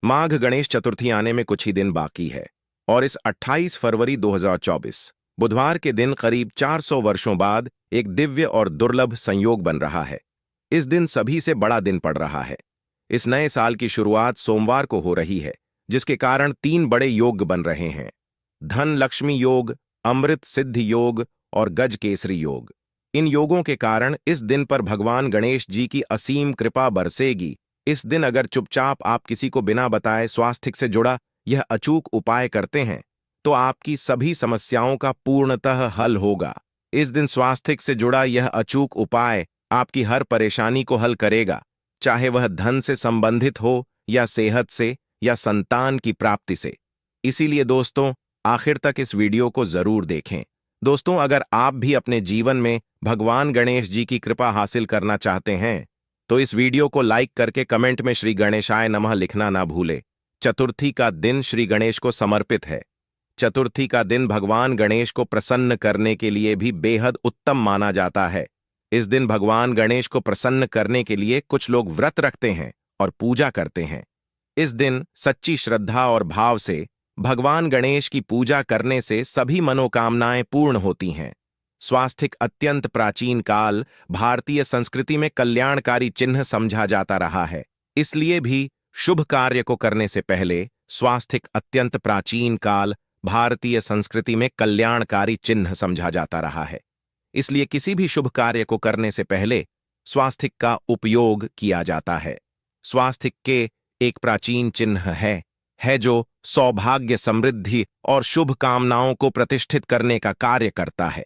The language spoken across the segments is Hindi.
माघ गणेश चतुर्थी आने में कुछ ही दिन बाकी है और इस 28 फरवरी 2024 बुधवार के दिन करीब 400 वर्षों बाद एक दिव्य और दुर्लभ संयोग बन रहा है। इस दिन सभी से बड़ा दिन पड़ रहा है। इस नए साल की शुरुआत सोमवार को हो रही है, जिसके कारण 3 बड़े योग बन रहे हैं: धन लक्ष्मी योग, अमृत सिद्धि योग और गज केसरी योग। इन योगों के कारण इस दिन पर भगवान गणेश जी की असीम कृपा बरसेगी। इस दिन अगर चुपचाप आप किसी को बिना बताए स्वास्थ्य से जुड़ा यह अचूक उपाय करते हैं तो आपकी सभी समस्याओं का पूर्णतः हल होगा। इस दिन स्वास्थ्य से जुड़ा यह अचूक उपाय आपकी हर परेशानी को हल करेगा, चाहे वह धन से संबंधित हो या सेहत से या संतान की प्राप्ति से। इसीलिए दोस्तों, आखिर तक इस वीडियो को जरूर देखें। दोस्तों, अगर आप भी अपने जीवन में भगवान गणेश जी की कृपा हासिल करना चाहते हैं तो इस वीडियो को लाइक करके कमेंट में श्री गणेशाय नमः लिखना ना भूले। चतुर्थी का दिन श्री गणेश को समर्पित है। चतुर्थी का दिन भगवान गणेश को प्रसन्न करने के लिए भी बेहद उत्तम माना जाता है। इस दिन भगवान गणेश को प्रसन्न करने के लिए कुछ लोग व्रत रखते हैं और पूजा करते हैं। इस दिन सच्ची श्रद्धा और भाव से भगवान गणेश की पूजा करने से सभी मनोकामनाएं पूर्ण होती हैं। स्वास्थिक अत्यंत प्राचीन काल भारतीय संस्कृति में कल्याणकारी चिन्ह समझा जाता रहा है। इसलिए भी शुभ कार्य को करने से पहले स्वास्थिक अत्यंत प्राचीन काल भारतीय संस्कृति में कल्याणकारी चिन्ह समझा जाता रहा है। इसलिए किसी भी शुभ कार्य को करने से पहले स्वास्थिक का उपयोग किया जाता है। स्वास्थिक के एक प्राचीन चिन्ह है जो सौभाग्य, समृद्धि और शुभ कामनाओं को प्रतिष्ठित करने का कार्य करता है।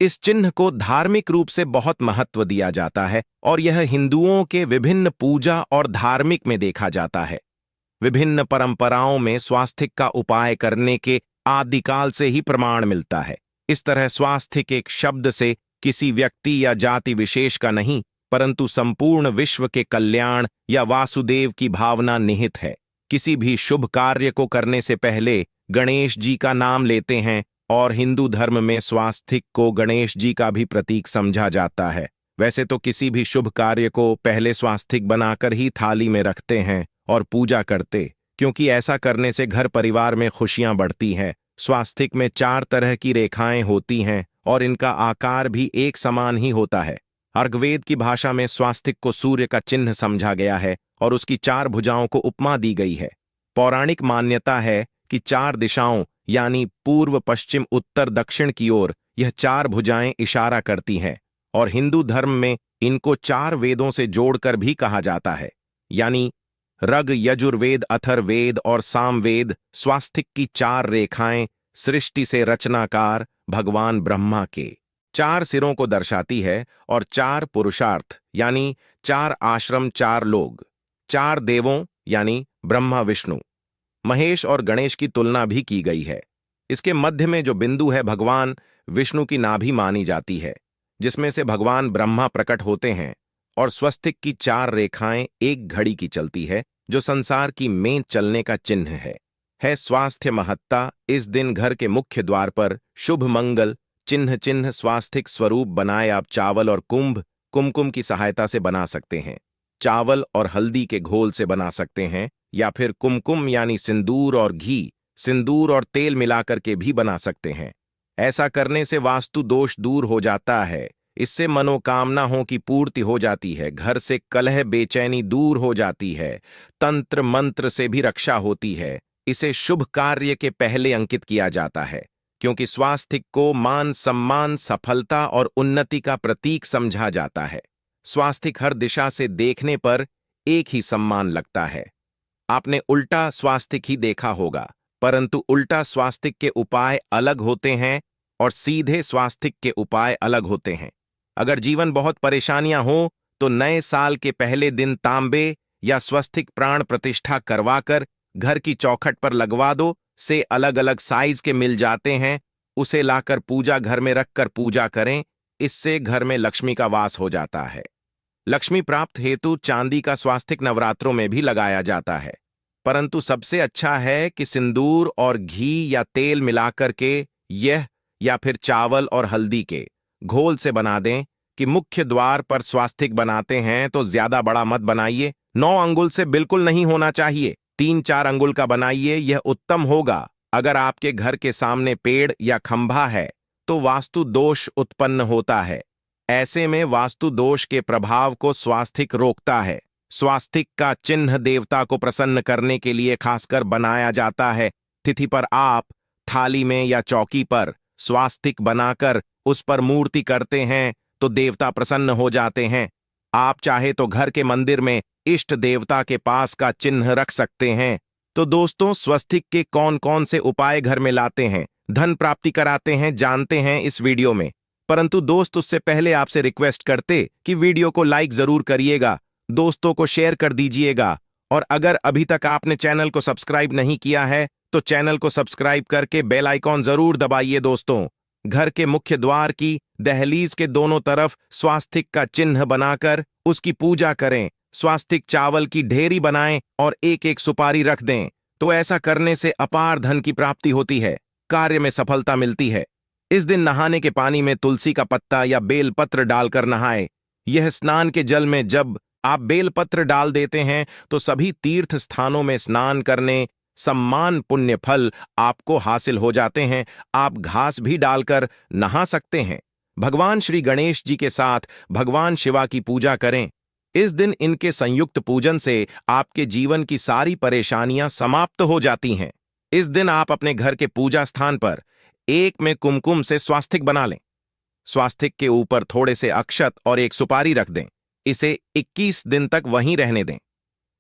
इस चिन्ह को धार्मिक रूप से बहुत महत्व दिया जाता है और यह हिंदुओं के विभिन्न पूजा और धार्मिक में देखा जाता है। विभिन्न परंपराओं में स्वास्थिक का उपाय करने के आदिकाल से ही प्रमाण मिलता है। इस तरह स्वास्थिक एक शब्द से किसी व्यक्ति या जाति विशेष का नहीं, परंतु संपूर्ण विश्व के कल्याण या वासुदेव की भावना निहित है। किसी भी शुभ कार्य को करने से पहले गणेश जी का नाम लेते हैं और हिंदू धर्म में स्वास्थिक को गणेश जी का भी प्रतीक समझा जाता है। वैसे तो किसी भी शुभ कार्य को पहले स्वास्थिक बनाकर ही थाली में रखते हैं और पूजा करते, क्योंकि ऐसा करने से घर परिवार में खुशियां बढ़ती हैं। स्वास्थिक में 4 तरह की रेखाएं होती हैं और इनका आकार भी एक समान ही होता है। अर्गवेद की भाषा में स्वास्थिक को सूर्य का चिन्ह समझा गया है और उसकी 4 भुजाओं को उपमा दी गई है। पौराणिक मान्यता है कि 4 दिशाओं यानी पूर्व, पश्चिम, उत्तर, दक्षिण की ओर यह 4 भुजाएं इशारा करती हैं और हिंदू धर्म में इनको 4 वेदों से जोड़कर भी कहा जाता है, यानी ऋग, यजुर्वेद, अथर्ववेद और सामवेद। स्वास्थिक की 4 रेखाएं सृष्टि से रचनाकार भगवान ब्रह्मा के 4 सिरों को दर्शाती है और 4 पुरुषार्थ यानी 4 आश्रम, 4 लोग, 4 देवों यानी ब्रह्मा, विष्णु, महेश और गणेश की तुलना भी की गई है। इसके मध्य में जो बिंदु है भगवान विष्णु की नाभि मानी जाती है, जिसमें से भगवान ब्रह्मा प्रकट होते हैं। और स्वस्तिक की 4 रेखाएं एक घड़ी की चलती है, जो संसार की में चलने का चिन्ह है। स्वास्थ्य महत्ता। इस दिन घर के मुख्य द्वार पर शुभ मंगल चिन्ह स्वास्थिक स्वरूप बनाए आप चावल और कुमकुम की सहायता से बना सकते हैं। चावल और हल्दी के घोल से बना सकते हैं या फिर कुमकुम यानी सिंदूर और घी, सिंदूर और तेल मिलाकर के भी बना सकते हैं। ऐसा करने से वास्तु दोष दूर हो जाता है। इससे मनोकामनाओं की पूर्ति हो जाती है। घर से कलह, बेचैनी दूर हो जाती है। तंत्र मंत्र से भी रक्षा होती है। इसे शुभ कार्य के पहले अंकित किया जाता है, क्योंकि स्वास्थिक को मान, सम्मान, सफलता और उन्नति का प्रतीक समझा जाता है। स्वास्थिक हर दिशा से देखने पर एक ही सम्मान लगता है। आपने उल्टा स्वास्थिक ही देखा होगा, परंतु उल्टा स्वास्थिक के उपाय अलग होते हैं और सीधे स्वास्थिक के उपाय अलग होते हैं। अगर जीवन बहुत परेशानियां हो तो नए साल के पहले दिन तांबे या स्वस्तिक प्राण प्रतिष्ठा करवाकर घर की चौखट पर लगवा दो। से अलग अलग साइज के मिल जाते हैं, उसे लाकर पूजा घर में रखकर पूजा करें। इससे घर में लक्ष्मी का वास हो जाता है। लक्ष्मी प्राप्त हेतु चांदी का स्वास्तिक नवरात्रों में भी लगाया जाता है, परंतु सबसे अच्छा है कि सिंदूर और घी या तेल मिलाकर के यह या फिर चावल और हल्दी के घोल से बना दें। कि मुख्य द्वार पर स्वास्तिक बनाते हैं तो ज्यादा बड़ा मत बनाइए, 9 अंगुल से बिल्कुल नहीं होना चाहिए। 3-4 अंगुल का बनाइए, यह उत्तम होगा। अगर आपके घर के सामने पेड़ या खंभा है तो वास्तु दोष उत्पन्न होता है। ऐसे में वास्तु दोष के प्रभाव को स्वास्तिक रोकता है। स्वास्तिक का चिन्ह देवता को प्रसन्न करने के लिए खासकर बनाया जाता है। तिथि पर आप थाली में या चौकी पर स्वास्तिक बनाकर उस पर मूर्ति करते हैं तो देवता प्रसन्न हो जाते हैं। आप चाहे तो घर के मंदिर में इष्ट देवता के पास का चिन्ह रख सकते हैं। तो दोस्तों, स्वस्तिक के कौन कौन से उपाय घर में लाते हैं, धन प्राप्ति कराते हैं, जानते हैं इस वीडियो में। परंतु दोस्त, उससे पहले आपसे रिक्वेस्ट करते कि वीडियो को लाइक जरूर करिएगा, दोस्तों को शेयर कर दीजिएगा, और अगर अभी तक आपने चैनल को सब्सक्राइब नहीं किया है तो चैनल को सब्सक्राइब करके बेल आइकॉन जरूर दबाइए। दोस्तों, घर के मुख्य द्वार की दहलीज के दोनों तरफ स्वास्तिक का चिन्ह बनाकर उसकी पूजा करें। स्वास्तिक चावल की ढेरी बनाएं और एक एक सुपारी रख दें। तो ऐसा करने से अपार धन की प्राप्ति होती है, कार्य में सफलता मिलती है। इस दिन नहाने के पानी में तुलसी का पत्ता या बेलपत्र डालकर नहाएं। यह स्नान के जल में जब आप बेलपत्र डाल देते हैं तो सभी तीर्थ स्थानों में स्नान करने सम्मान पुण्य फल आपको हासिल हो जाते हैं। आप घास भी डालकर नहा सकते हैं। भगवान श्री गणेश जी के साथ भगवान शिवा की पूजा करें। इस दिन इनके संयुक्त पूजन से आपके जीवन की सारी परेशानियां समाप्त हो जाती हैं। इस दिन आप अपने घर के पूजा स्थान पर एक में कुमकुम से स्वास्तिक बना लें। स्वास्तिक के ऊपर थोड़े से अक्षत और एक सुपारी रख दें। इसे 21 दिन तक वहीं रहने दें।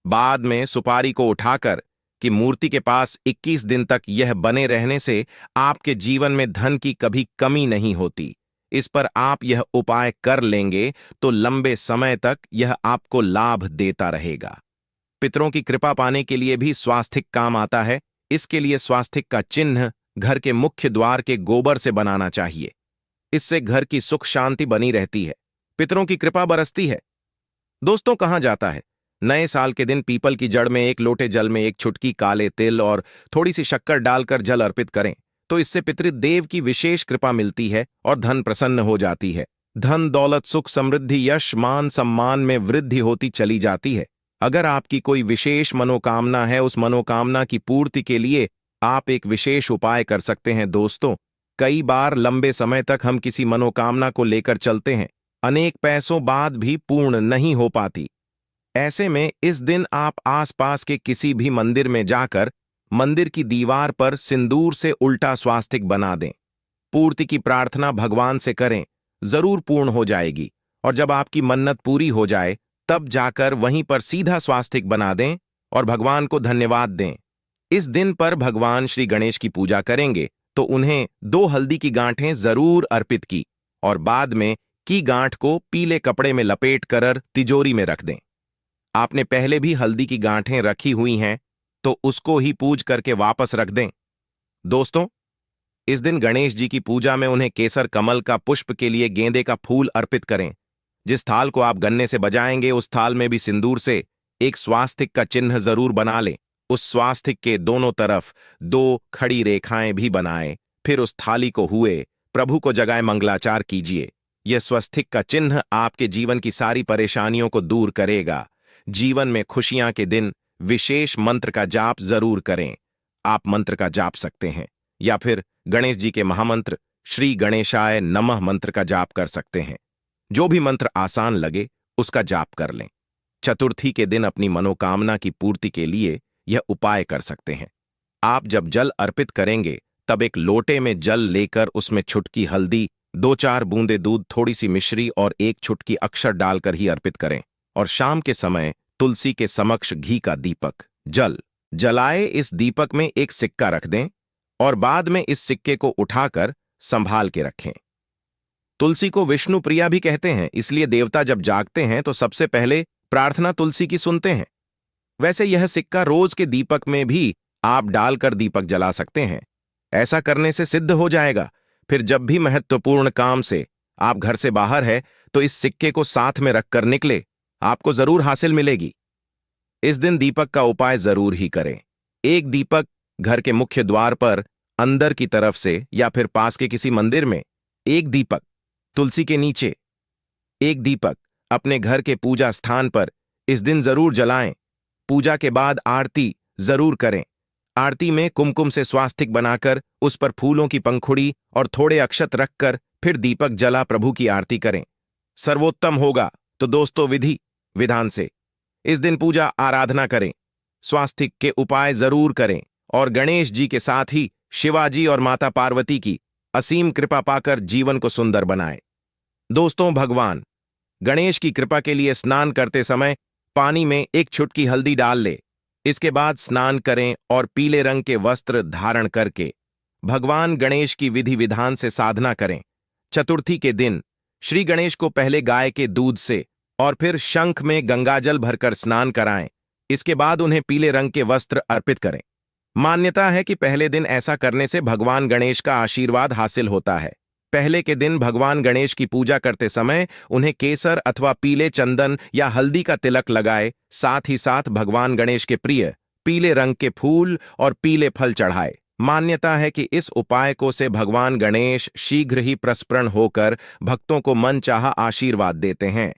बाद में सुपारी को उठाकर कि मूर्ति के पास 21 दिन तक यह बने रहने से आपके जीवन में धन की कभी कमी नहीं होती। इस पर आप यह उपाय कर लेंगे तो लंबे समय तक यह आपको लाभ देता रहेगा। पितरों की कृपा पाने के लिए भी स्वास्तिक काम आता है। इसके लिए स्वास्तिक का चिन्ह घर के मुख्य द्वार के गोबर से बनाना चाहिए। इससे घर की सुख शांति बनी रहती है, पितरों की कृपा बरसती है। दोस्तों, कहा जाता है नए साल के दिन पीपल की जड़ में एक लोटे जल में एक चुटकी काले तिल और थोड़ी सी शक्कर डालकर जल अर्पित करें तो इससे पितृदेव की विशेष कृपा मिलती है और धन प्रसन्न हो जाती है। धन दौलत सुख समृद्धि यश मान सम्मान में वृद्धि होती चली जाती है। अगर आपकी कोई विशेष मनोकामना है, उस मनोकामना की पूर्ति के लिए आप एक विशेष उपाय कर सकते हैं। दोस्तों, कई बार लंबे समय तक हम किसी मनोकामना को लेकर चलते हैं, अनेक पैसों बाद भी पूर्ण नहीं हो पाती। ऐसे में इस दिन आप आसपास के किसी भी मंदिर में जाकर मंदिर की दीवार पर सिंदूर से उल्टा स्वास्तिक बना दें। पूर्ति की प्रार्थना भगवान से करें, जरूर पूर्ण हो जाएगी। और जब आपकी मन्नत पूरी हो जाए तब जाकर वहीं पर सीधा स्वास्तिक बना दें और भगवान को धन्यवाद दें। इस दिन पर भगवान श्री गणेश की पूजा करेंगे तो उन्हें 2 हल्दी की गांठें जरूर अर्पित की और बाद में की गांठ को पीले कपड़े में लपेट कर तिजोरी में रख दें। आपने पहले भी हल्दी की गांठें रखी हुई हैं तो उसको ही पूज करके वापस रख दें। दोस्तों, इस दिन गणेश जी की पूजा में उन्हें केसर कमल का पुष्प के लिए गेंदे का फूल अर्पित करें। जिस थाल को आप गन्ने से बजाएंगे उस थाल में भी सिंदूर से एक स्वास्तिक का चिन्ह जरूर बना लें। उस स्वास्तिक के दोनों तरफ 2 खड़ी रेखाएं भी बनाएं। फिर उस थाली को हुए प्रभु को जगाए मंगलाचार कीजिए। यह स्वास्तिक का चिन्ह आपके जीवन की सारी परेशानियों को दूर करेगा। जीवन में खुशियां के दिन विशेष मंत्र का जाप जरूर करें। आप मंत्र का जाप सकते हैं या फिर गणेश जी के महामंत्र श्री गणेशाय नमः मंत्र का जाप कर सकते हैं। जो भी मंत्र आसान लगे उसका जाप कर लें। चतुर्थी के दिन अपनी मनोकामना की पूर्ति के लिए यह उपाय कर सकते हैं। आप जब जल अर्पित करेंगे तब एक लोटे में जल लेकर उसमें छुटकी हल्दी, 2-4 बूंदे दूध, थोड़ी सी मिश्री और 1 छुटकी अक्षर डालकर ही अर्पित करें। और शाम के समय तुलसी के समक्ष घी का दीपक जल जलाए। इस दीपक में एक सिक्का रख दें और बाद में इस सिक्के को उठाकर संभाल के रखें। तुलसी को विष्णु प्रिया भी कहते हैं, इसलिए देवता जब जागते हैं तो सबसे पहले प्रार्थना तुलसी की सुनते हैं। वैसे यह सिक्का रोज के दीपक में भी आप डालकर दीपक जला सकते हैं। ऐसा करने से सिद्ध हो जाएगा। फिर जब भी महत्वपूर्ण काम से आप घर से बाहर है तो इस सिक्के को साथ में रखकर निकले, आपको जरूर हासिल मिलेगी। इस दिन दीपक का उपाय जरूर ही करें। एक दीपक घर के मुख्य द्वार पर अंदर की तरफ से या फिर पास के किसी मंदिर में, एक दीपक तुलसी के नीचे, एक दीपक अपने घर के पूजा स्थान पर इस दिन जरूर जलाएं। पूजा के बाद आरती जरूर करें। आरती में कुमकुम से स्वास्तिक बनाकर उस पर फूलों की पंखुड़ी और थोड़े अक्षत रखकर फिर दीपक जला प्रभु की आरती करें। सर्वोत्तम होगा तो दोस्तों विधि विधान से इस दिन पूजा आराधना करें, स्वास्तिक के उपाय जरूर करें और गणेश जी के साथ ही शिवाजी और माता पार्वती की असीम कृपा पाकर जीवन को सुंदर बनाएं। दोस्तों, भगवान गणेश की कृपा के लिए स्नान करते समय पानी में एक चुटकी हल्दी डाल ले। इसके बाद स्नान करें और पीले रंग के वस्त्र धारण करके भगवान गणेश की विधि विधान से साधना करें। चतुर्थी के दिन श्री गणेश को पहले गाय के दूध से और फिर शंख में गंगाजल भरकर स्नान कराएं। इसके बाद उन्हें पीले रंग के वस्त्र अर्पित करें। मान्यता है कि पहले दिन ऐसा करने से भगवान गणेश का आशीर्वाद हासिल होता है। पहले के दिन भगवान गणेश की पूजा करते समय उन्हें केसर अथवा पीले चंदन या हल्दी का तिलक लगाए, साथ ही साथ भगवान गणेश के प्रिय पीले रंग के फूल और पीले फल चढ़ाए। मान्यता है कि इस उपाय को से भगवान गणेश शीघ्र ही प्रसन्न होकर भक्तों को मनचाहा आशीर्वाद देते हैं।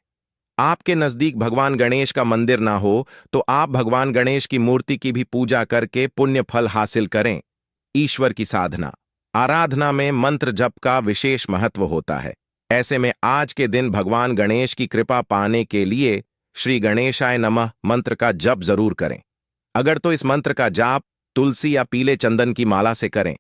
आपके नजदीक भगवान गणेश का मंदिर ना हो तो आप भगवान गणेश की मूर्ति की भी पूजा करके पुण्य फल हासिल करें। ईश्वर की साधना आराधना में मंत्र जप का विशेष महत्व होता है। ऐसे में आज के दिन भगवान गणेश की कृपा पाने के लिए श्री गणेशाय नमः मंत्र का जप जरूर करें। अगर तो इस मंत्र का जाप तुलसी या पीले चंदन की माला से करें।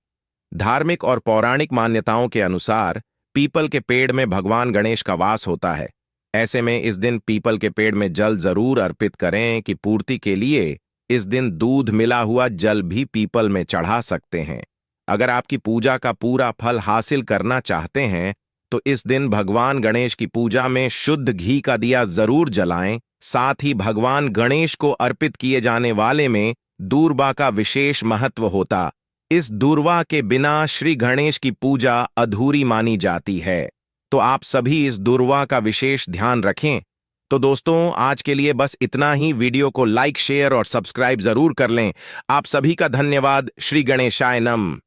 धार्मिक और पौराणिक मान्यताओं के अनुसार पीपल के पेड़ में भगवान गणेश का वास होता है। ऐसे में इस दिन पीपल के पेड़ में जल जरूर अर्पित करें कि पूर्ति के लिए इस दिन दूध मिला हुआ जल भी पीपल में चढ़ा सकते हैं। अगर आपकी पूजा का पूरा फल हासिल करना चाहते हैं तो इस दिन भगवान गणेश की पूजा में शुद्ध घी का दिया जरूर जलाएं। साथ ही भगवान गणेश को अर्पित किए जाने वाले में दूर्वा का विशेष महत्व होता। इस दूर्वा के बिना श्री गणेश की पूजा अधूरी मानी जाती है, तो आप सभी इस दूर्वा का विशेष ध्यान रखें। तो दोस्तों, आज के लिए बस इतना ही। वीडियो को लाइक, शेयर और सब्सक्राइब जरूर कर लें। आप सभी का धन्यवाद। श्री गणेशाय नमः।